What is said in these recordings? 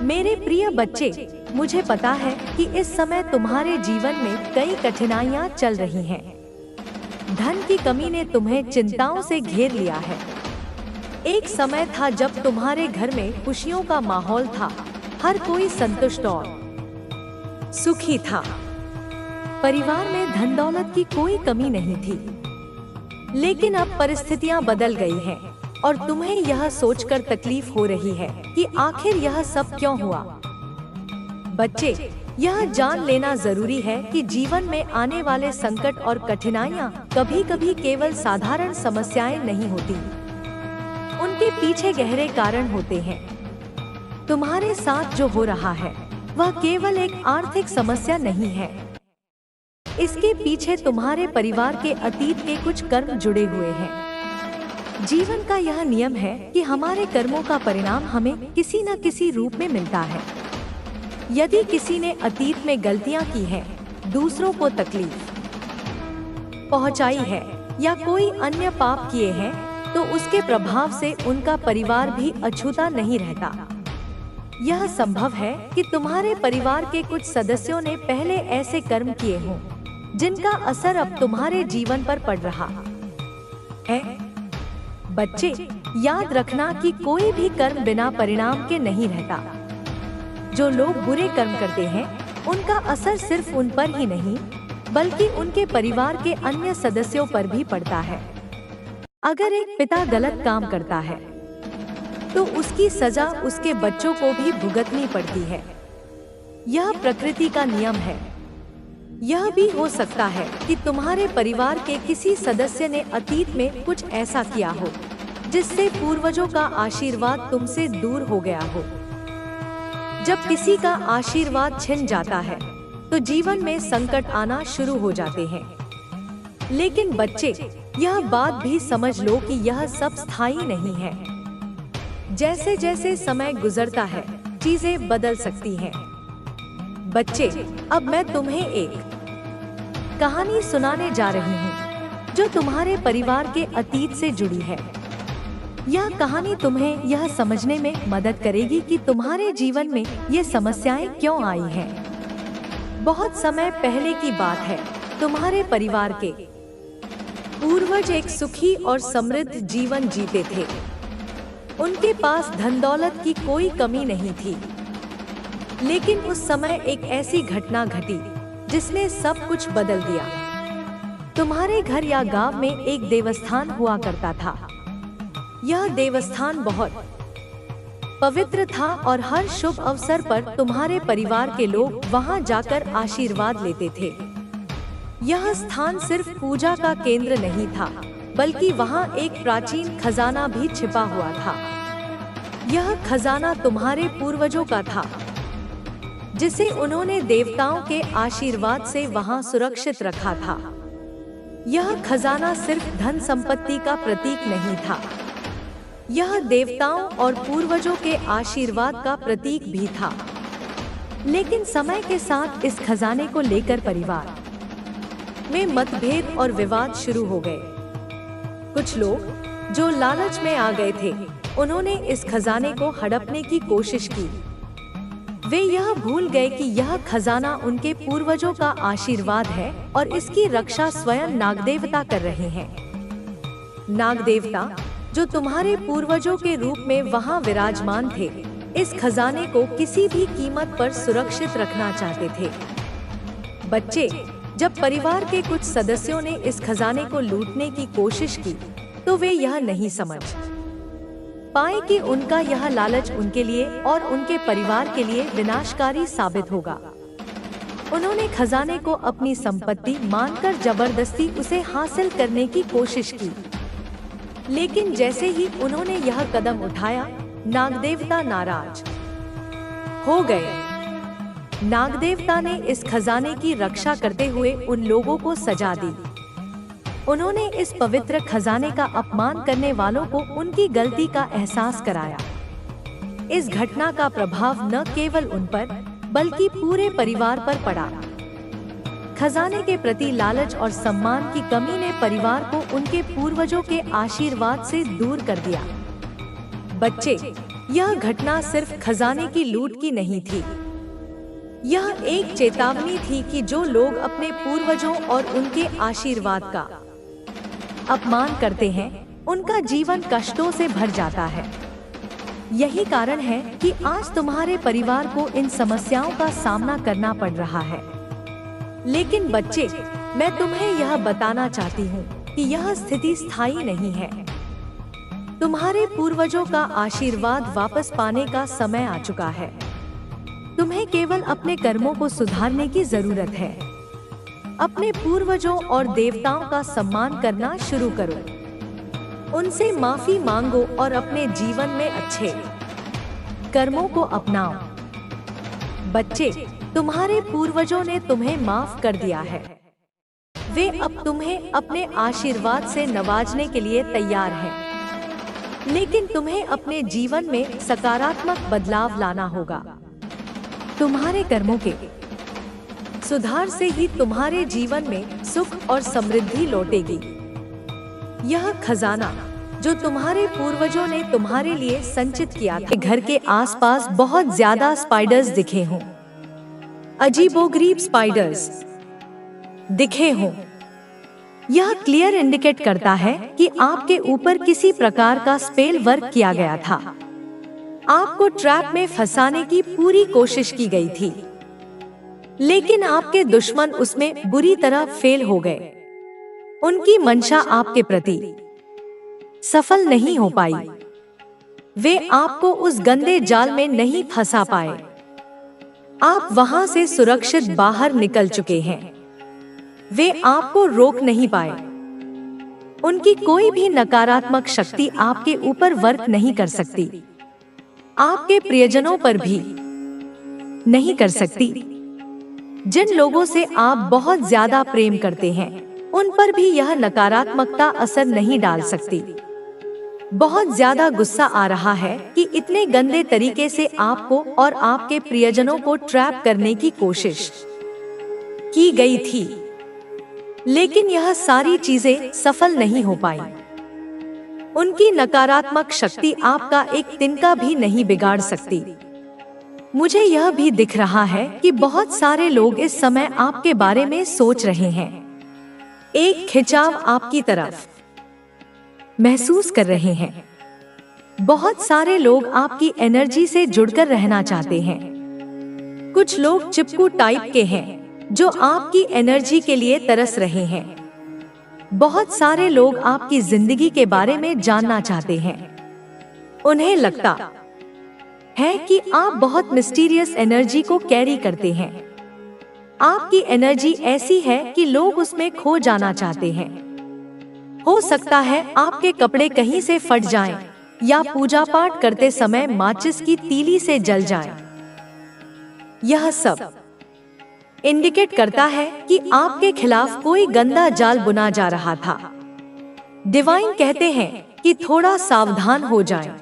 मेरे प्रिय बच्चे, मुझे पता है कि इस समय तुम्हारे जीवन में कई कठिनाइयां चल रही हैं। धन की कमी ने तुम्हें चिंताओं से घेर लिया है। एक समय था जब तुम्हारे घर में खुशियों का माहौल था, हर कोई संतुष्ट और सुखी था। परिवार में धन दौलत की कोई कमी नहीं थी। लेकिन अब परिस्थितियां बदल गई हैं और तुम्हें यह सोचकर तकलीफ हो रही है कि आखिर यह सब क्यों हुआ। बच्चे, यह जान लेना जरूरी है कि जीवन में आने वाले संकट और कठिनाइयां कभी-कभी केवल साधारण समस्याएं नहीं होती, उनके पीछे गहरे कारण होते हैं। तुम्हारे साथ जो हो रहा है वह केवल एक आर्थिक समस्या नहीं है। इसके पीछे तुम्हारे परिवार के अतीत के कुछ कर्म जुड़े हुए हैं। जीवन का यह नियम है कि हमारे कर्मों का परिणाम हमें किसी न किसी रूप में मिलता है। यदि किसी ने अतीत में गलतियां की हैं, दूसरों को तकलीफ पहुंचाई है या कोई अन्य पाप किए हैं, तो उसके प्रभाव से उनका परिवार भी अछूता नहीं रहता। यह संभव है कि तुम्हारे परिवार के कुछ सदस्यों ने पहले ऐसे कर्म किए हों जिनका असर अब तुम्हारे जीवन पर पड़ रहा है। बच्चे, याद रखना कि कोई भी कर्म बिना परिणाम के नहीं रहता। जो लोग बुरे कर्म करते हैं, उनका असर सिर्फ उन पर ही नहीं बल्कि उनके परिवार के अन्य सदस्यों पर भी पड़ता है। अगर एक पिता गलत काम करता है तो उसकी सजा उसके बच्चों को भी भुगतनी पड़ती है। यह प्रकृति का नियम है। यह भी हो सकता है कि तुम्हारे परिवार के किसी सदस्य ने अतीत में कुछ ऐसा किया हो जिससे पूर्वजों का आशीर्वाद तुमसे दूर हो गया हो। जब किसी का आशीर्वाद छिन जाता है तो जीवन में संकट आना शुरू हो जाते हैं। लेकिन बच्चे, यह बात भी समझ लो कि यह सब स्थायी नहीं है। जैसे जैसे समय गुजरता है, चीजें बदल सकती हैं। बच्चे, अब मैं तुम्हें एक कहानी सुनाने जा रही हूँ जो तुम्हारे परिवार के अतीत से जुड़ी है। यह कहानी तुम्हें यह समझने में मदद करेगी कि तुम्हारे जीवन में ये समस्याएं क्यों आई हैं। बहुत समय पहले की बात है। तुम्हारे परिवार के पूर्वज एक सुखी और समृद्ध जीवन जीते थे। उनके पास धन दौलत की कोई कमी नहीं थी। लेकिन उस समय एक ऐसी घटना घटी जिसने सब कुछ बदल दिया। तुम्हारे घर या गांव में एक देवस्थान हुआ करता था। यह देवस्थान बहुत पवित्र था और हर शुभ अवसर पर तुम्हारे परिवार के लोग वहां जाकर आशीर्वाद लेते थे। यह स्थान सिर्फ पूजा का केंद्र नहीं था, बल्कि वहां एक प्राचीन खजाना भी छिपा हुआ था। यह खजाना तुम्हारे पूर्वजों का था, जिसे उन्होंने देवताओं के आशीर्वाद से वहां सुरक्षित रखा था। यह खजाना सिर्फ धन संपत्ति का प्रतीक नहीं था, यह देवताओं और पूर्वजों के आशीर्वाद का प्रतीक भी था। लेकिन समय के साथ इस खजाने को लेकर परिवार में मतभेद और विवाद शुरू हो गए। कुछ लोग जो लालच में आ गए थे, उन्होंने इस खजाने को हड़पने की कोशिश की। वे यह भूल गए कि यह खजाना उनके पूर्वजों का आशीर्वाद है और इसकी रक्षा स्वयं नागदेवता कर रहे हैं। नागदेवता, जो तुम्हारे पूर्वजों के रूप में वहां विराजमान थे, इस खजाने को किसी भी कीमत पर सुरक्षित रखना चाहते थे। बच्चे, जब परिवार के कुछ सदस्यों ने इस खजाने को लूटने की कोशिश की, तो वे यह नहीं समझ पाए कि उनका यह लालच उनके लिए और उनके परिवार के लिए विनाशकारी साबित होगा। उन्होंने खजाने को अपनी संपत्ति मानकर जबरदस्ती उसे हासिल करने की कोशिश की। लेकिन जैसे ही उन्होंने यह कदम उठाया, नागदेवता नाराज हो गए। नागदेवता ने इस खजाने की रक्षा करते हुए उन लोगों को सजा दी। उन्होंने इस पवित्र खजाने का अपमान करने वालों को उनकी गलती का एहसास कराया। इस घटना का प्रभाव न केवल उन पर बल्कि पूरे परिवार पर पड़ा। खजाने के प्रति लालच और सम्मान की कमी ने परिवार को उनके पूर्वजों के आशीर्वाद से दूर कर दिया। बच्चे, यह घटना सिर्फ खजाने की लूट की नहीं थी, यह एक चेतावनी थी कि जो लोग अपने पूर्वजों और उनके आशीर्वाद का अपमान करते हैं, उनका जीवन कष्टों से भर जाता है। यही कारण है कि आज तुम्हारे परिवार को इन समस्याओं का सामना करना पड़ रहा है। लेकिन बच्चे, मैं तुम्हें यह बताना चाहती हूँ कि यह स्थिति स्थायी नहीं है। तुम्हारे पूर्वजों का आशीर्वाद वापस पाने का समय आ चुका है। तुम्हें केवल अपने कर्मों को सुधारने की जरूरत है। अपने पूर्वजों और देवताओं का सम्मान करना शुरू करो, उनसे माफी मांगो और अपने जीवन में अच्छे कर्मों को अपनाओ। बच्चे, तुम्हारे पूर्वजों ने तुम्हें माफ कर दिया है। वे अब तुम्हें अपने आशीर्वाद से नवाजने के लिए तैयार हैं। लेकिन तुम्हें अपने जीवन में सकारात्मक बदलाव लाना होगा। तुम्हारे कर्मों के सुधार से ही तुम्हारे जीवन में सुख और समृद्धि लौटेगी। यह खजाना जो तुम्हारे पूर्वजों ने तुम्हारे लिए संचित किया था, घर के आसपास बहुत ज्यादा स्पाइडर्स दिखे हों, अजीबोगरीब स्पाइडर्स दिखे हों, यह क्लियर इंडिकेट करता है कि आपके ऊपर किसी प्रकार का स्पेल वर्क किया गया था। आपको ट्रैप में फंसाने की पूरी कोशिश की गई थी, लेकिन आपके दुश्मन उसमें बुरी तरह फेल हो गए। उनकी मंशा आपके प्रति सफल नहीं हो पाई। वे आपको उस गंदे जाल में नहीं फंसा पाए। आप वहां से सुरक्षित बाहर निकल चुके हैं। वे आपको रोक नहीं पाए। उनकी कोई भी नकारात्मक शक्ति आपके ऊपर वर्क नहीं कर सकती, आपके प्रियजनों पर भी नहीं कर सकती। जिन लोगों से आप बहुत ज्यादा प्रेम करते हैं, उन पर भी यह नकारात्मकता असर नहीं डाल सकती। बहुत ज्यादा गुस्सा आ रहा है कि इतने गंदे तरीके से आपको और आपके प्रियजनों को ट्रैप करने की कोशिश की गई थी, लेकिन यह सारी चीजें सफल नहीं हो पाई। उनकी नकारात्मक शक्ति आपका एक तिनका भी नहीं बिगाड़ सकती। मुझे यह भी दिख रहा है कि बहुत सारे लोग इस समय आपके बारे में सोच रहे हैं, एक खिंचाव आपकी तरफ महसूस कर रहे हैं। बहुत सारे लोग आपकी एनर्जी से जुड़कर रहना चाहते हैं। कुछ लोग चिपकू टाइप के हैं जो आपकी एनर्जी के लिए तरस रहे हैं। बहुत सारे लोग आपकी जिंदगी के बारे में जानना चाहते हैं। उन्हें लगता है कि आप बहुत मिस्टीरियस एनर्जी को कैरी करते हैं। आपकी एनर्जी ऐसी है कि लोग उसमें खो जाना चाहते हैं। हो सकता है आपके कपड़े कहीं से फट जाएं या पूजा पाठ करते समय माचिस की तीली से जल जाएं। यह सब इंडिकेट करता है कि आपके खिलाफ कोई गंदा जाल बुना जा रहा था। डिवाइन कहते हैं कि थोड़ा सावधान हो जाएं।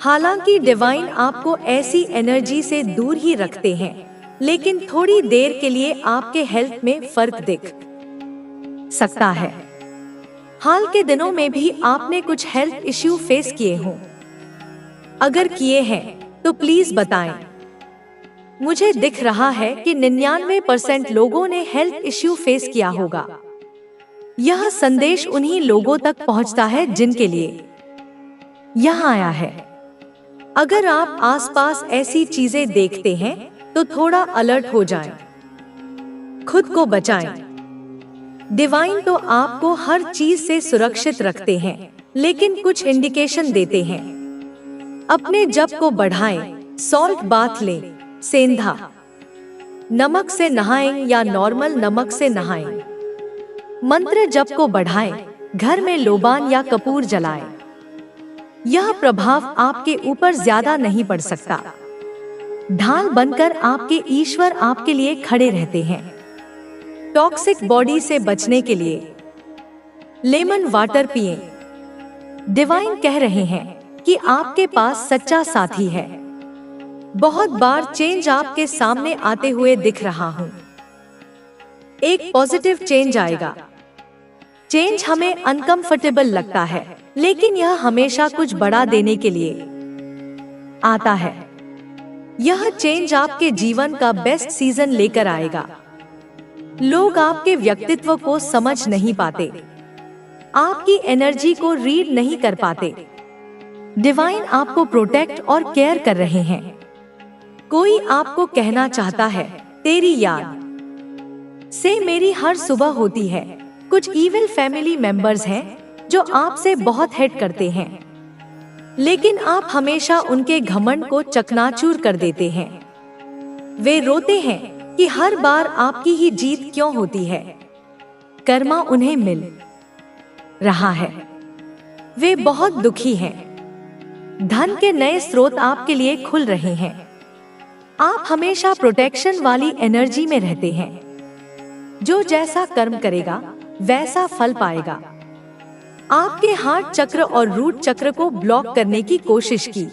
हालांकि डिवाइन आपको ऐसी एनर्जी से दूर ही रखते हैं, लेकिन थोड़ी देर के लिए आपके हेल्थ में फर्क दिख सकता है। हाल के दिनों में भी आपने कुछ हेल्थ इश्यू फेस किए हों। अगर किए हैं तो प्लीज बताएं। मुझे दिख रहा है कि 99% लोगों ने हेल्थ इश्यू फेस किया होगा। यह संदेश उन्हीं लोगों तक पहुंचता है जिनके लिए यह आया है। अगर आप आसपास ऐसी चीजें देखते हैं तो थोड़ा अलर्ट हो जाएं। खुद को बचाएं। डिवाइन तो आपको हर चीज से सुरक्षित रखते हैं, लेकिन कुछ इंडिकेशन देते हैं। अपने जप को बढ़ाएं, सॉल्ट बाथ लें, सेंधा नमक से नहाएं या नॉर्मल नमक से नहाएं। मंत्र जप को बढ़ाएं, घर में लोबान या कपूर जलाएं। यह प्रभाव आपके ऊपर ज्यादा नहीं पड़ सकता। ढाल बनकर आपके ईश्वर आपके लिए खड़े रहते हैं। टॉक्सिक बॉडी से बचने के लिए लेमन वाटर पिएं। डिवाइन कह रहे हैं कि आपके पास सच्चा साथी है। बहुत बार चेंज आपके सामने आते हुए दिख रहा हूं। एक पॉजिटिव चेंज आएगा। चेंज हमें अनकंफर्टेबल लगता है, लेकिन यह हमेशा कुछ बड़ा देने के लिए आता है। यह चेंज आपके जीवन का बेस्ट सीजन लेकर आएगा। लोग आपके व्यक्तित्व को समझ नहीं पाते, आपकी एनर्जी को रीड नहीं कर पाते। डिवाइन आपको प्रोटेक्ट और केयर कर रहे हैं। कोई आपको कहना चाहता है, तेरी याद से मेरी हर सुबह होती है। कुछ इविल फैमिली मेंबर्स हैं जो आपसे बहुत हेट करते हैं, लेकिन आप हमेशा उनके घमंड को चकनाचूर कर देते हैं। वे रोते हैं कि हर बार आपकी ही जीत क्यों होती है। कर्मा उन्हें मिल रहा है, वे बहुत दुखी हैं। धन के नए स्रोत आपके लिए खुल रहे हैं। आप हमेशा प्रोटेक्शन वाली एनर्जी में रहते हैं। जो जैसा कर्म करेगा वैसा फल पाएगा। आपके हार्ट चक्र और रूट चक्र को ब्लॉक करने की कोशिश की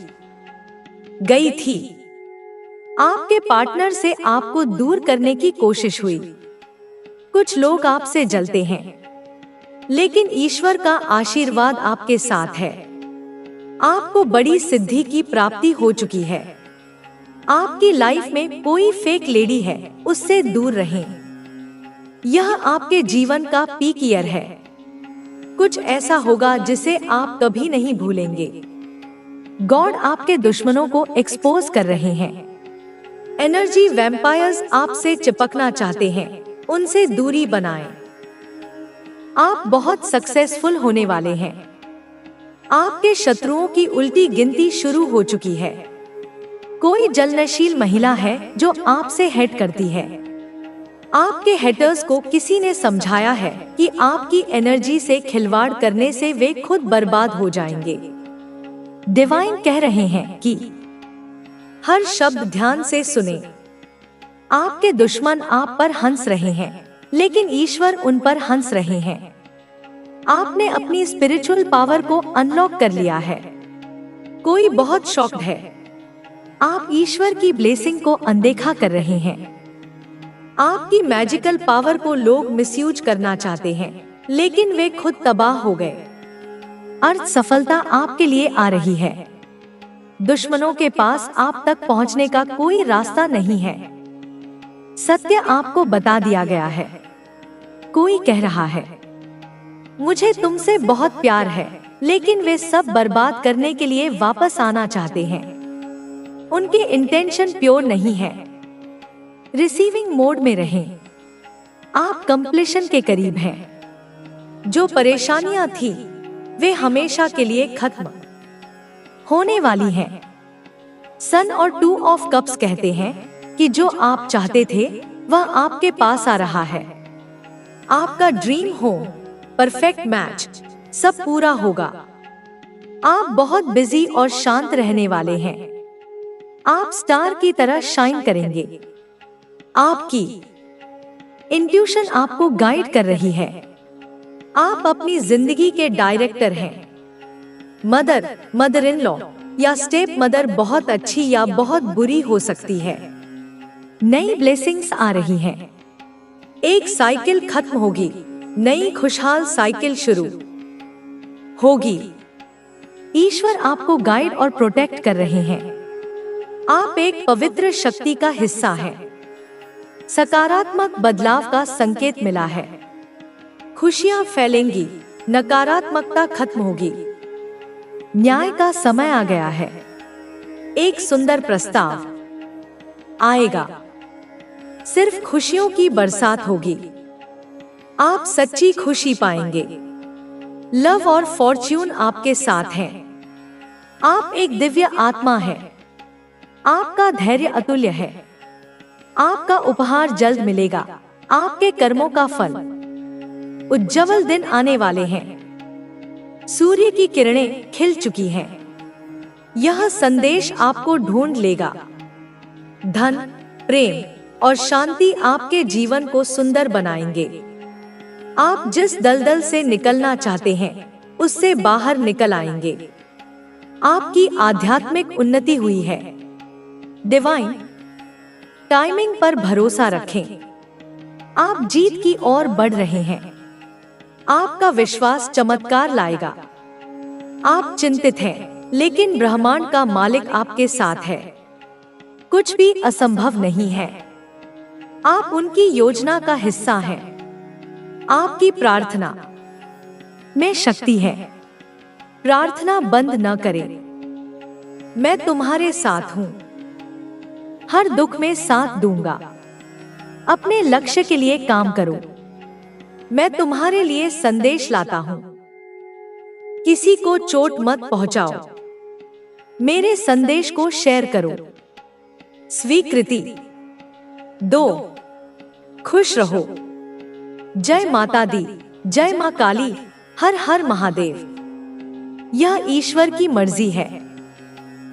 गई थी। आपके पार्टनर से आपको दूर करने की कोशिश हुई। कुछ लोग आपसे जलते हैं, लेकिन ईश्वर का आशीर्वाद आपके साथ है। आपको बड़ी सिद्धि की प्राप्ति हो चुकी है। आपकी लाइफ में कोई फेक लेडी है, उससे दूर रहें। यह आपके जीवन का पीक ईयर है। कुछ ऐसा होगा जिसे आप कभी नहीं भूलेंगे। गॉड आपके दुश्मनों को एक्सपोज कर रहे हैं। एनर्जी वैम्पायर्स आपसे चिपकना चाहते हैं, उनसे दूरी बनाएं। आप बहुत सक्सेसफुल होने वाले हैं। आपके शत्रुओं की उल्टी गिनती शुरू हो चुकी है। कोई जलनशील महिला है जो आपसे हेट करती है। आपके हेटर्स को किसी ने समझाया है कि आपकी एनर्जी से खिलवाड़ करने से वे खुद बर्बाद हो जाएंगे। डिवाइन कह रहे हैं कि हर शब्द ध्यान से सुने। आपके दुश्मन आप पर हंस रहे हैं, लेकिन ईश्वर उन पर हंस रहे हैं। आपने अपनी स्पिरिचुअल पावर को अनलॉक कर लिया है। कोई बहुत शॉक्ड है। आप ईश्वर की ब्लेसिंग को अनदेखा कर रहे हैं। आपकी मैजिकल पावर को लोग मिसयूज करना चाहते हैं, लेकिन वे खुद तबाह हो गए। अर्थ सफलता आपके लिए आ रही है। दुश्मनों के पास आप तक पहुंचने का कोई रास्ता नहीं है। सत्य आपको बता दिया गया है। कोई कह रहा है, मुझे तुमसे बहुत प्यार है, लेकिन वे सब बर्बाद करने के लिए वापस आना चाहते हैं। उनके इंटेंशन प्योर नहीं है। रिसीविंग मोड में रहें। आप कंप्लीशन के करीब हैं। जो परेशानियां थी, वे हमेशा के लिए खत्म होने वाली हैं। सन और 2 ऑफ कप्स कहते हैं कि जो आप चाहते थे वह आपके पास आ रहा है। आपका ड्रीम होम, परफेक्ट मैच, सब पूरा होगा। आप बहुत बिजी और शांत रहने वाले हैं। आप स्टार की तरह शाइन करेंगे। आपकी इंट्यूशन आपको गाइड कर रही है। आप अपनी जिंदगी के डायरेक्टर हैं। मदर इन लॉ या स्टेप मदर बहुत अच्छी या बहुत बुरी हो सकती है। नई ब्लेसिंग्स आ रही हैं। एक साइकिल खत्म होगी, नई खुशहाल साइकिल शुरू होगी। ईश्वर आपको गाइड और प्रोटेक्ट कर रहे हैं। आप एक पवित्र शक्ति का हिस्सा हैं। सकारात्मक बदलाव का संकेत मिला है। खुशियां फैलेंगी, नकारात्मकता खत्म होगी। न्याय का समय आ गया है। एक सुंदर प्रस्ताव आएगा। सिर्फ खुशियों की बरसात होगी। आप सच्ची खुशी पाएंगे। लव और फॉर्च्यून आपके साथ हैं। आप एक दिव्य आत्मा है। आपका धैर्य अतुल्य है। आपका उपहार जल्द मिलेगा। आपके कर्मों का फल। उज्जवल दिन आने वाले हैं। सूर्य की किरणें खिल चुकी हैं। यह संदेश आपको ढूंढ लेगा। धन, प्रेम और शांति आपके जीवन को सुंदर बनाएंगे। आप जिस दलदल से निकलना चाहते हैं, उससे बाहर निकल आएंगे। आपकी आध्यात्मिक उन्नति हुई है। डिवाइन टाइमिंग पर भरोसा रखें। आप जीत की ओर बढ़ रहे हैं। आपका विश्वास चमत्कार लाएगा। आप चिंतित हैं, लेकिन ब्रह्मांड का मालिक आपके साथ है। कुछ भी असंभव नहीं है। आप उनकी योजना का हिस्सा हैं। आपकी प्रार्थना में शक्ति है। प्रार्थना बंद न करें। मैं तुम्हारे साथ हूँ। हर दुख में साथ दूंगा। अपने लक्ष्य के लिए काम करो। मैं तुम्हारे लिए संदेश लाता हूँ। किसी को चोट मत पहुंचाओ। मेरे संदेश को शेयर करो। स्वीकृति 2। खुश रहो। जय माता दी, जय मां काली, हर हर महादेव। यह ईश्वर की मर्जी है।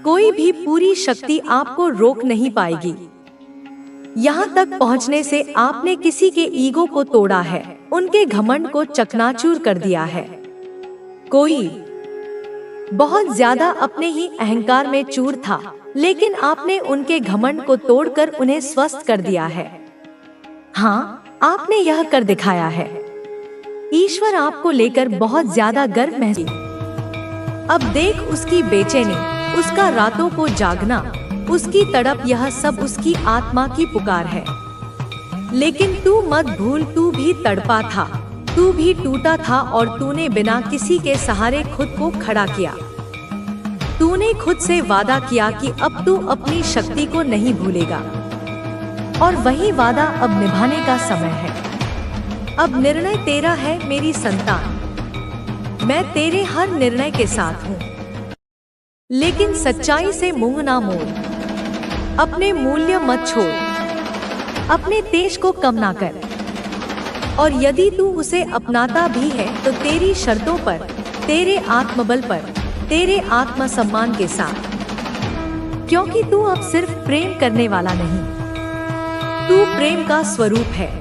कोई भी पूरी शक्ति आपको रोक नहीं पाएगी। यहाँ तक पहुँचने से आपने किसी के ईगो को तोड़ा है, उनके घमंड को चकनाचूर कर दिया है। कोई बहुत ज्यादा अपने ही अहंकार में चूर था, लेकिन आपने उनके घमंड को तोड़कर उन्हें स्वस्थ कर दिया है। हाँ, आपने यह कर दिखाया है। ईश्वर आपको लेकर बहुत ज्यादा गर्व महसूस। अब देख उसकी बेचैनी, उसका रातों को जागना, उसकी तड़प, यह सब उसकी आत्मा की पुकार है। लेकिन तू मत भूल, तू भी तड़पा था, तू भी टूटा था और तूने बिना किसी के सहारे खुद को खड़ा किया। तूने खुद से वादा किया कि अब तू अपनी शक्ति को नहीं भूलेगा, और वही वादा अब निभाने का समय है। अब निर्णय तेरा है मेरी संतान। मैं तेरे हर निर्णय के साथ हूँ। लेकिन सच्चाई से मुंह ना मोड़। अपने मूल्य मत छोड़। अपने तेज को कम ना कर। और यदि तू उसे अपनाता भी है तो तेरी शर्तों पर, तेरे आत्मबल पर, तेरे आत्मसम्मान के साथ। क्योंकि तू अब सिर्फ प्रेम करने वाला नहीं, तू प्रेम का स्वरूप है।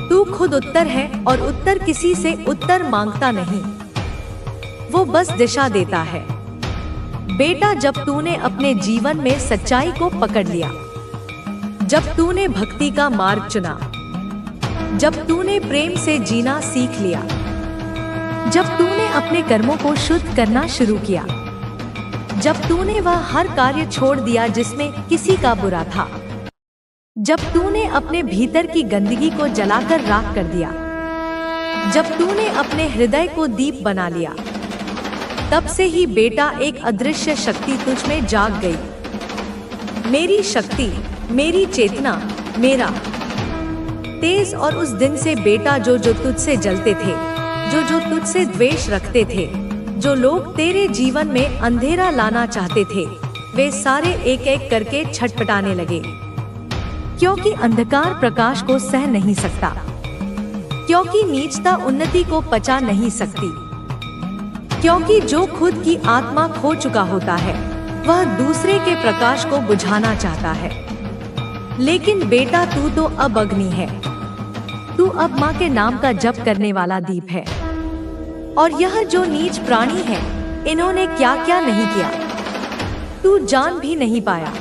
तू खुद उत्तर है और उत्तर किसी से उत्तर मांगता नहीं, वो बस दिशा देता है। बेटा, जब तूने अपने जीवन में सच्चाई को पकड़ लिया, जब तूने भक्ति का मार्ग चुना, जब तूने प्रेम से जीना सीख लिया, जब तूने अपने कर्मों को शुद्ध करना शुरू किया, जब तूने वह हर कार्य छोड़ दिया जिसमें किसी का बुरा था, जब तूने अपने भीतर की गंदगी को जलाकर राख कर दिया, जब तूने अपने हृदय को दीप बना लिया, तब से ही बेटा एक अदृश्य शक्ति तुझ में जाग गई। मेरी शक्ति, मेरी चेतना, मेरा तेज। और उस दिन से बेटा, जो जो तुझसे जलते थे, जो जो तुझसे द्वेष रखते थे, जो लोग तेरे जीवन में अंधेरा लाना चाहते थे, वे सारे एक एक करके छटपटाने लगे। क्योंकि अंधकार प्रकाश को सह नहीं सकता, क्योंकि नीचता उन्नति को पचा नहीं सकती, क्योंकि जो खुद की आत्मा खो चुका होता है वह दूसरे के प्रकाश को बुझाना चाहता है। लेकिन बेटा, तू तो अब अग्नि है। तू अब माँ के नाम का जप करने वाला दीप है। और यह जो नीच प्राणी है, इन्होंने क्या क्या नहीं किया, तू जान भी नहीं पाया।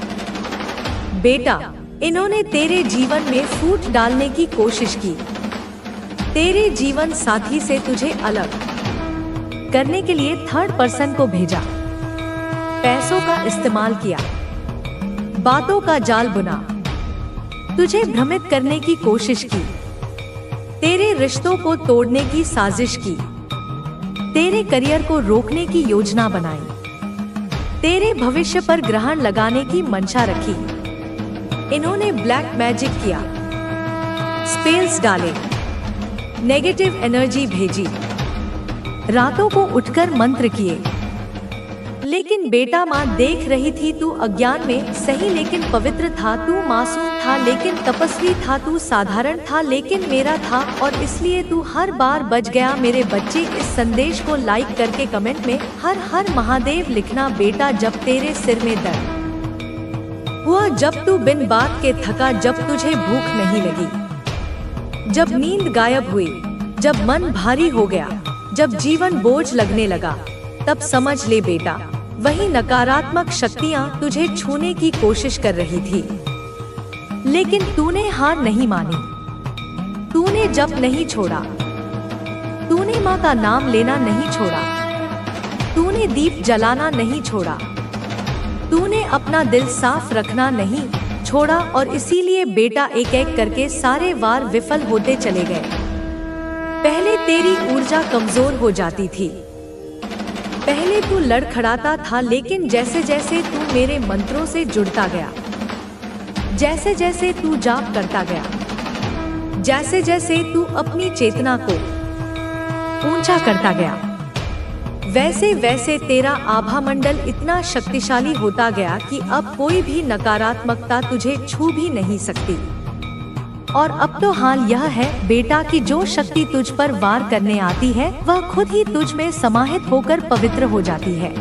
बेटा, इन्होंने तेरे जीवन में फूट डालने की कोशिश की, तेरे जीवन साथी से तुझे अलग करने के लिए थर्ड पर्सन को भेजा, पैसों का इस्तेमाल किया, बातों का जाल बुना, तुझे भ्रमित करने की कोशिश की, तेरे रिश्तों को तोड़ने की साजिश की, तेरे करियर को रोकने की योजना बनाई, तेरे भविष्य पर ग्रहण लगाने की मंशा रखी। इन्होंने ब्लैक मैजिक किया, स्पेल्स डाले, नेगेटिव एनर्जी भेजी, रातों को उठकर मंत्र किए। लेकिन बेटा, माँ देख रही थी, तू अज्ञान में सही लेकिन पवित्र था, तू मासूम था लेकिन तपस्वी था, तू साधारण था लेकिन मेरा था, और इसलिए तू हर बार बच गया। मेरे बच्चे, इस संदेश को लाइक करके कमेंट में हर हर महादेव लिखना। बेटा, जब तेरे सिर में दर्द हुआ, जब तू बिन बात के थका, जब तुझे भूख नहीं लगी, जब नींद गायब हुई, जब मन भारी हो गया, जब जीवन बोझ लगने लगा, तब समझ ले बेटा, वही नकारात्मक शक्तियां तुझे छूने की कोशिश कर रही थी। लेकिन तूने हार नहीं मानी, तूने जप नहीं छोड़ा, तूने माँ का नाम लेना नहीं छोड़ा, तूने दीप जलाना नहीं छोड़ा, तूने अपना दिल साफ रखना नहीं छोड़ा, और इसीलिए बेटा एक एक करके सारे वार विफल होते चले गए। पहले तेरी ऊर्जा कमजोर हो जाती थी, पहले तू लड़खड़ाता था, लेकिन जैसे जैसे तू मेरे मंत्रों से जुड़ता गया, जैसे जैसे तू जाप करता गया, जैसे जैसे तू अपनी चेतना को ऊंचा करता गया, वैसे वैसे तेरा आभा मंडल इतना शक्तिशाली होता गया कि अब कोई भी नकारात्मकता तुझे छू भी नहीं सकती। और अब तो हाल यह है बेटा कि जो शक्ति तुझ पर वार करने आती है वह खुद ही तुझ में समाहित होकर पवित्र हो जाती है।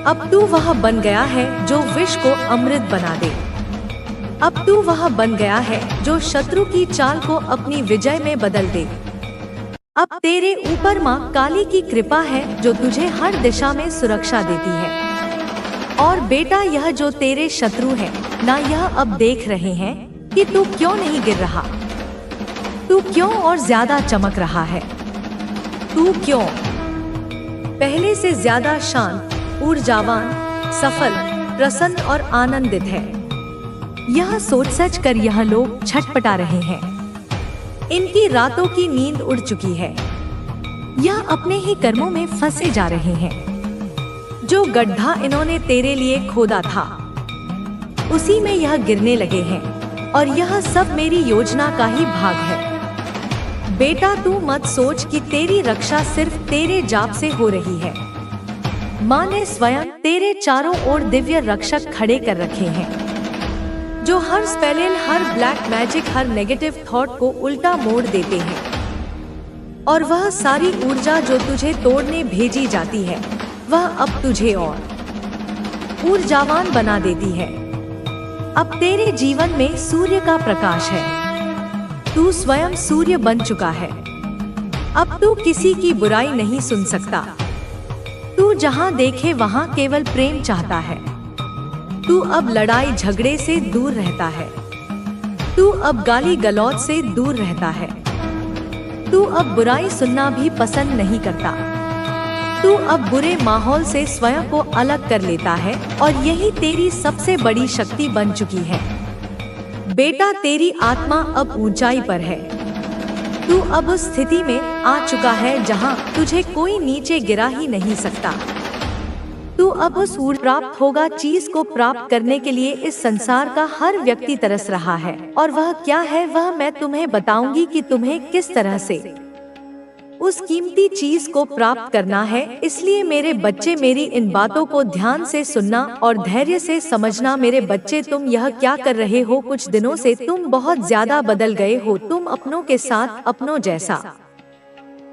अब तू वह बन गया है जो विष को अमृत बना दे। अब तू वह बन गया है जो शत्रु की चाल को अपनी विजय में बदल दे। अब तेरे ऊपर माँ काली की कृपा है जो तुझे हर दिशा में सुरक्षा देती है। और बेटा यह जो तेरे शत्रु हैं ना, यह अब देख रहे हैं कि तू क्यों नहीं गिर रहा, तू क्यों और ज्यादा चमक रहा है, तू क्यों पहले से ज्यादा शांत, ऊर्जावान, सफल, प्रसन्न और आनंदित है। यह सोच सच कर यह लोग छटपटा रहे हैं। इनकी रातों की नींद उड़ चुकी है। यह अपने ही कर्मों में फंसे जा रहे हैं। जो गड्ढा इन्होंने तेरे लिए खोदा था उसी में यह गिरने लगे हैं, और यह सब मेरी योजना का ही भाग है। बेटा तू मत सोच कि तेरी रक्षा सिर्फ तेरे जाप से हो रही है। माँ ने स्वयं तेरे चारों ओर दिव्य रक्षक खड़े कर रखे हैं, जो हर स्पेल, हर ब्लैक मैजिक, हर नेगेटिव थॉट को उल्टा मोड़ देते हैं। और वह सारी ऊर्जा जो तुझे तोड़ने भेजी जाती है वह अब तुझे और ऊर्जावान बना देती है। अब तेरे जीवन में सूर्य का प्रकाश है। तू स्वयं सूर्य बन चुका है। अब तू किसी की बुराई नहीं सुन सकता। तू जहां देखे वहां केवल प्रेम चाहता है। तू अब लड़ाई झगड़े से दूर रहता है। तू अब गाली गलौज से दूर रहता है। तू अब बुराई सुनना भी पसंद नहीं करता। तू अब बुरे माहौल से स्वयं को अलग कर लेता है, और यही तेरी सबसे बड़ी शक्ति बन चुकी है। बेटा तेरी आत्मा अब ऊंचाई पर है। तू अब उस स्थिति में आ चुका है जहां तुझे कोई नीचे गिरा ही नहीं सकता। तू अब उस ऊर्जा प्राप्त होगा चीज को प्राप्त करने के लिए इस संसार का हर व्यक्ति तरस रहा है, और वह क्या है वह मैं तुम्हें बताऊंगी कि तुम्हें किस तरह से उस कीमती चीज को प्राप्त करना है। इसलिए मेरे बच्चे मेरी इन बातों को ध्यान से सुनना और धैर्य से समझना। मेरे बच्चे तुम यह क्या कर रहे हो? कुछ दिनों से तुम बहुत ज्यादा बदल गए हो। तुम अपनों के साथ अपनों जैसा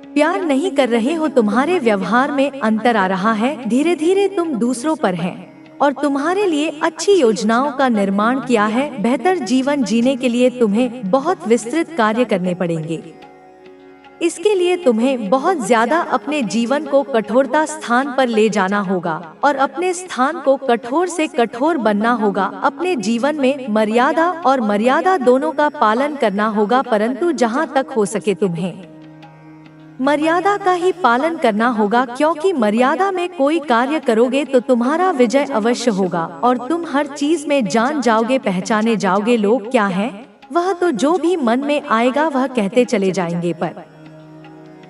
प्यार नहीं कर रहे हो। तुम्हारे व्यवहार में अंतर आ रहा है। धीरे धीरे तुम दूसरों पर हैं और तुम्हारे लिए अच्छी योजनाओं का निर्माण किया है। बेहतर जीवन जीने के लिए तुम्हें बहुत विस्तृत कार्य करने पड़ेंगे। इसके लिए तुम्हें बहुत ज्यादा अपने जीवन को कठोरता स्थान पर ले जाना होगा और अपने स्थान को कठोर से कठोर बनना होगा। अपने जीवन में मर्यादा और मर्यादा दोनों का पालन करना होगा, परंतु जहाँ तक हो सके तुम्हें मर्यादा का ही पालन करना होगा, क्योंकि मर्यादा में कोई कार्य करोगे तो तुम्हारा विजय अवश्य होगा और तुम हर चीज में जान जाओगे, पहचाने जाओगे। लोग क्या हैं वह तो जो भी मन में आएगा वह कहते चले जाएंगे, पर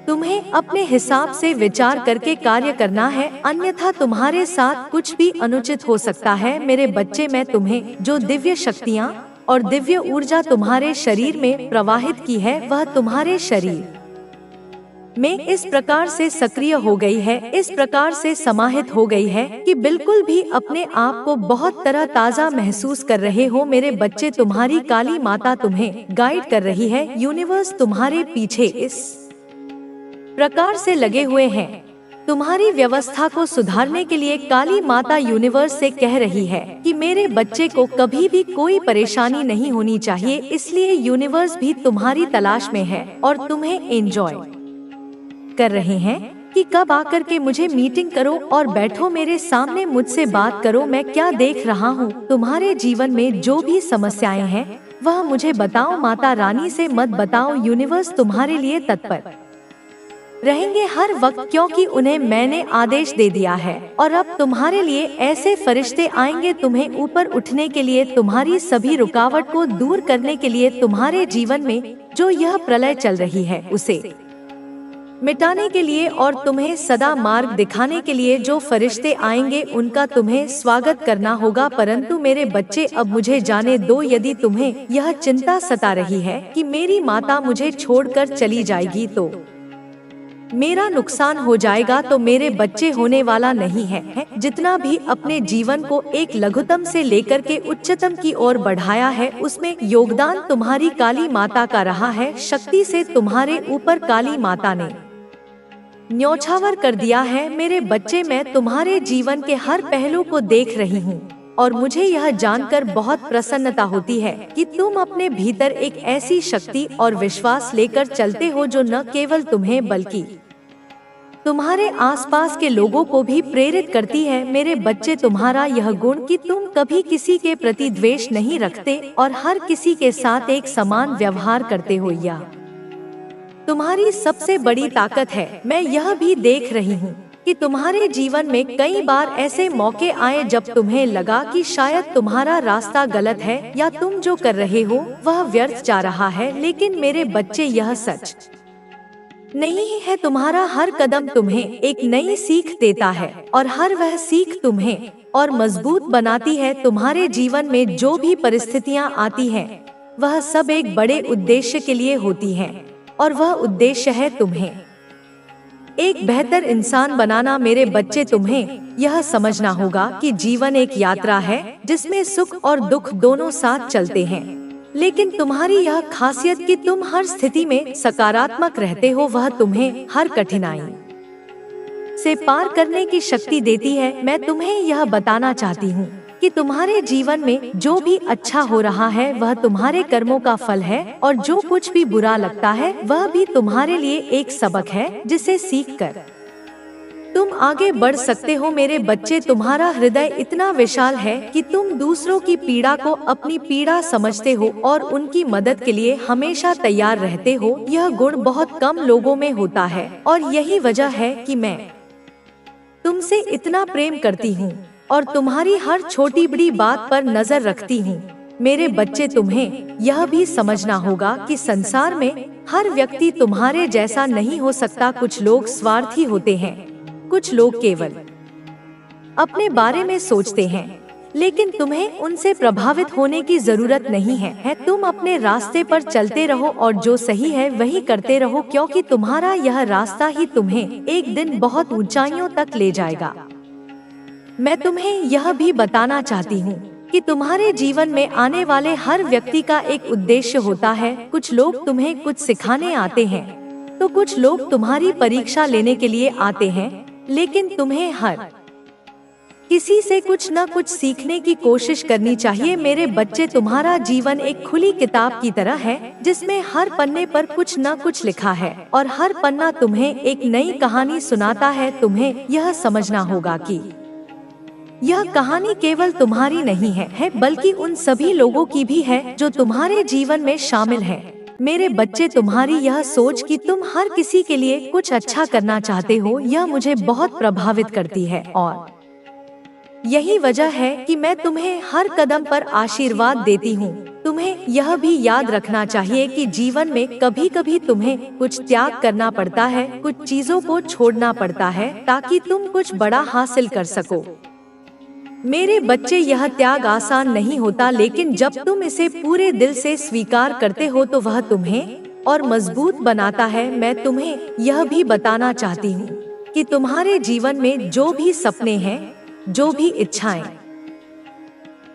तुम्हें अपने हिसाब से विचार करके कार्य करना है, अन्यथा तुम्हारे साथ कुछ भी अनुचित हो सकता है। मेरे बच्चे, मैं तुम्हें जो दिव्य शक्तियाँ और दिव्य ऊर्जा तुम्हारे शरीर में प्रवाहित की है वह तुम्हारे शरीर में इस प्रकार से सक्रिय हो गई है, इस प्रकार से समाहित हो गई है कि बिल्कुल भी अपने आप को बहुत तरह ताजा महसूस कर रहे हो। मेरे बच्चे, तुम्हारी काली माता तुम्हें गाइड कर रही है। यूनिवर्स तुम्हारे पीछे इस प्रकार से लगे हुए हैं। तुम्हारी व्यवस्था को सुधारने के लिए काली माता यूनिवर्स से कह रही है कि मेरे बच्चे को कभी भी कोई परेशानी नहीं होनी चाहिए। इसलिए यूनिवर्स भी तुम्हारी तलाश में है और तुम्हें एंजॉय कर रहे हैं कि कब आकर के मुझे मीटिंग करो और बैठो मेरे सामने, मुझसे बात करो। मैं क्या देख रहा हूँ, तुम्हारे जीवन में जो भी समस्याएं हैं वह मुझे बताओ, माता रानी से मत बताओ। यूनिवर्स तुम्हारे लिए तत्पर रहेंगे हर वक्त, क्योंकि उन्हें मैंने आदेश दे दिया है। और अब तुम्हारे लिए ऐसे फरिश्ते आएंगे तुम्हें ऊपर उठने के लिए, तुम्हारी सभी रुकावट को दूर करने के लिए, तुम्हारे जीवन में जो यह प्रलय चल रही है उसे मिटाने के लिए और तुम्हें सदा मार्ग दिखाने के लिए जो फरिश्ते आएंगे उनका तुम्हें स्वागत करना होगा। परंतु मेरे बच्चे, अब मुझे जाने दो। यदि तुम्हें यह चिंता सता रही है कि मेरी माता मुझे छोड़कर चली जाएगी तो मेरा नुकसान हो जाएगा, तो मेरे बच्चे होने वाला नहीं है। जितना भी अपने जीवन को एक लघुतम से लेकर के उच्चतम की ओर बढ़ाया है, उसमें योगदान तुम्हारी काली माता का रहा है। शक्ति से तुम्हारे ऊपर काली माता ने न्योछावर कर दिया है। मेरे बच्चे, मैं तुम्हारे जीवन के हर पहलू को देख रही हूँ और मुझे यह जानकर बहुत प्रसन्नता होती है कि तुम अपने भीतर एक ऐसी शक्ति और विश्वास लेकर चलते हो जो न केवल तुम्हें बल्कि तुम्हारे आसपास के लोगों को भी प्रेरित करती है। मेरे बच्चे, तुम्हारा यह गुण कि तुम कभी किसी के प्रति द्वेष नहीं रखते और हर किसी के साथ एक समान व्यवहार करते हो, यह तुम्हारी सबसे बड़ी ताकत है। मैं यह भी देख रही हूँ कि तुम्हारे जीवन में कई बार ऐसे मौके आए जब तुम्हें लगा कि शायद तुम्हारा रास्ता गलत है या तुम जो कर रहे हो वह व्यर्थ जा रहा है। लेकिन मेरे बच्चे, यह सच नहीं है। तुम्हारा हर कदम तुम्हें एक नई सीख देता है और हर वह सीख तुम्हें और मजबूत बनाती है। तुम्हारे जीवन में जो भी परिस्थितियाँ आती हैं, वह सब एक बड़े उद्देश्य के लिए होती हैं और वह उद्देश्य है तुम्हें एक बेहतर इंसान बनाना। मेरे बच्चे, तुम्हें यह समझना होगा कि जीवन एक यात्रा है जिसमें सुख और दुख दोनों साथ चलते हैं। लेकिन तुम्हारी यह खासियत कि तुम हर स्थिति में सकारात्मक रहते हो, वह तुम्हें हर कठिनाई से पार करने की शक्ति देती है। मैं तुम्हें यह बताना चाहती हूँ कि तुम्हारे जीवन में जो भी अच्छा हो रहा है वह तुम्हारे कर्मों का फल है, और जो कुछ भी बुरा लगता है वह भी तुम्हारे लिए एक सबक है जिसे सीखकर तुम आगे बढ़ सकते हो। मेरे बच्चे, तुम्हारा हृदय इतना विशाल है कि तुम दूसरों की पीड़ा को अपनी पीड़ा समझते हो और उनकी मदद के लिए हमेशा तैयार रहते हो। यह गुण बहुत कम लोगों में होता है और यही वजह है कि मैं तुमसे इतना प्रेम करती हूँ और तुम्हारी हर छोटी बड़ी बात पर नजर रखती हूँ। मेरे बच्चे, तुम्हें यह भी समझना होगा कि संसार में हर व्यक्ति तुम्हारे जैसा नहीं हो सकता। कुछ लोग स्वार्थी होते हैं, कुछ लोग केवल अपने बारे में सोचते हैं, लेकिन तुम्हें उनसे प्रभावित होने की जरूरत नहीं है। तुम अपने रास्ते पर चलते रहो और जो सही है वही करते रहो, क्योंकि तुम्हारा यह रास्ता ही तुम्हें एक दिन बहुत ऊंचाइयों तक ले जाएगा। मैं तुम्हें यह भी बताना चाहती हूँ कि तुम्हारे जीवन में आने वाले हर व्यक्ति का एक उद्देश्य होता है। कुछ लोग तुम्हें कुछ सिखाने आते हैं, तो कुछ लोग तुम्हारी परीक्षा लेने के लिए आते हैं, लेकिन तुम्हें हर किसी से कुछ न कुछ सीखने की कोशिश करनी चाहिए। मेरे बच्चे, तुम्हारा जीवन एक खुली किताब की तरह है जिसमें हर पन्ने पर कुछ न कुछ लिखा है और हर पन्ना तुम्हें एक नई कहानी सुनाता है। तुम्हें यह समझना होगा कि यह कहानी केवल तुम्हारी नहीं है बल्कि उन सभी लोगों की भी है जो तुम्हारे जीवन में शामिल है। मेरे बच्चे, तुम्हारी यह सोच कि तुम हर किसी के लिए कुछ अच्छा करना चाहते हो, यह मुझे बहुत प्रभावित करती है और यही वजह है कि मैं तुम्हें हर कदम पर आशीर्वाद देती हूँ। तुम्हें यह भी याद रखना चाहिए कि जीवन में कभी कभी तुम्हें कुछ त्याग करना पड़ता है, कुछ चीजों को छोड़ना पड़ता है ताकि तुम कुछ बड़ा हासिल कर सको। मेरे बच्चे, यह त्याग आसान नहीं होता, लेकिन जब तुम इसे पूरे दिल से स्वीकार करते हो तो वह तुम्हें और मजबूत बनाता है। मैं तुम्हें यह भी बताना चाहती हूँ कि तुम्हारे जीवन में जो भी सपने हैं, जो भी इच्छाएं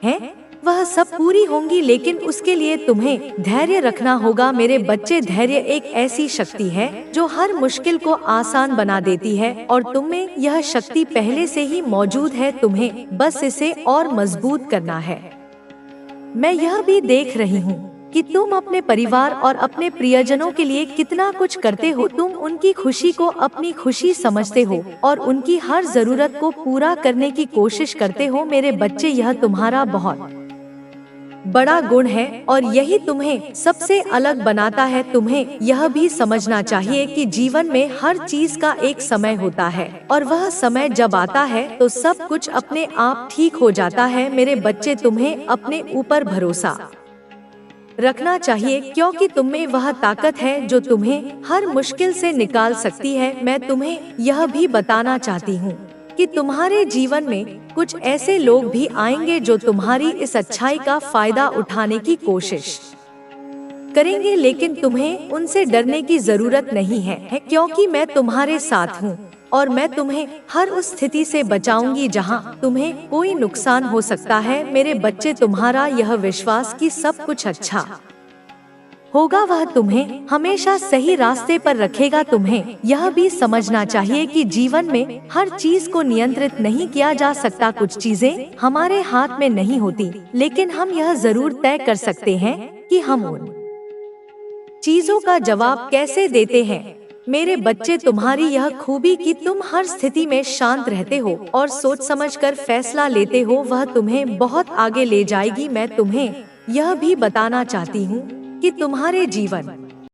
हैं, वह सब पूरी होंगी, लेकिन उसके लिए तुम्हें धैर्य रखना होगा। मेरे बच्चे, धैर्य एक ऐसी शक्ति है जो हर मुश्किल को आसान बना देती है और तुम में यह शक्ति पहले से ही मौजूद है। तुम्हें बस इसे और मजबूत करना है। मैं यह भी देख रही हूँ कि तुम अपने परिवार और अपने प्रियजनों के लिए कितना कुछ करते हो। तुम उनकी खुशी को अपनी खुशी समझते हो और उनकी हर जरूरत को पूरा करने की कोशिश करते हो। मेरे बच्चे, यह तुम्हारा बहुत बड़ा गुण है और यही तुम्हें सबसे अलग बनाता है। तुम्हें यह भी समझना चाहिए कि जीवन में हर चीज का एक समय होता है और वह समय जब आता है तो सब कुछ अपने आप ठीक हो जाता है। मेरे बच्चे, तुम्हें अपने ऊपर भरोसा रखना चाहिए क्योंकि तुम में वह ताकत है जो तुम्हें हर मुश्किल से निकाल सकती है। मैं तुम्हें यह भी बताना चाहती हूँ कि तुम्हारे जीवन में कुछ ऐसे लोग भी आएंगे जो तुम्हारी इस अच्छाई का फायदा उठाने की कोशिश करेंगे, लेकिन तुम्हें उनसे डरने की जरूरत नहीं है क्योंकि मैं तुम्हारे साथ हूँ और मैं तुम्हें हर उस स्थिति से बचाऊंगी जहाँ तुम्हें कोई नुकसान हो सकता है। मेरे बच्चे, तुम्हारा यह विश्वास कि सब कुछ अच्छा होगा वह तुम्हें हमेशा सही रास्ते पर रखेगा। तुम्हें यह भी समझना चाहिए कि जीवन में हर चीज को नियंत्रित नहीं किया जा सकता। कुछ चीजें हमारे हाथ में नहीं होती, लेकिन हम यह जरूर तय कर सकते हैं कि हम उन चीजों का जवाब कैसे देते हैं। मेरे बच्चे, तुम्हारी यह खूबी कि तुम हर स्थिति में शांत रहते हो और सोच समझकर फैसला लेते हो, वह तुम्हें बहुत आगे ले जाएगी। मैं तुम्हें यह भी बताना चाहती हूँ कि तुम्हारे जीवन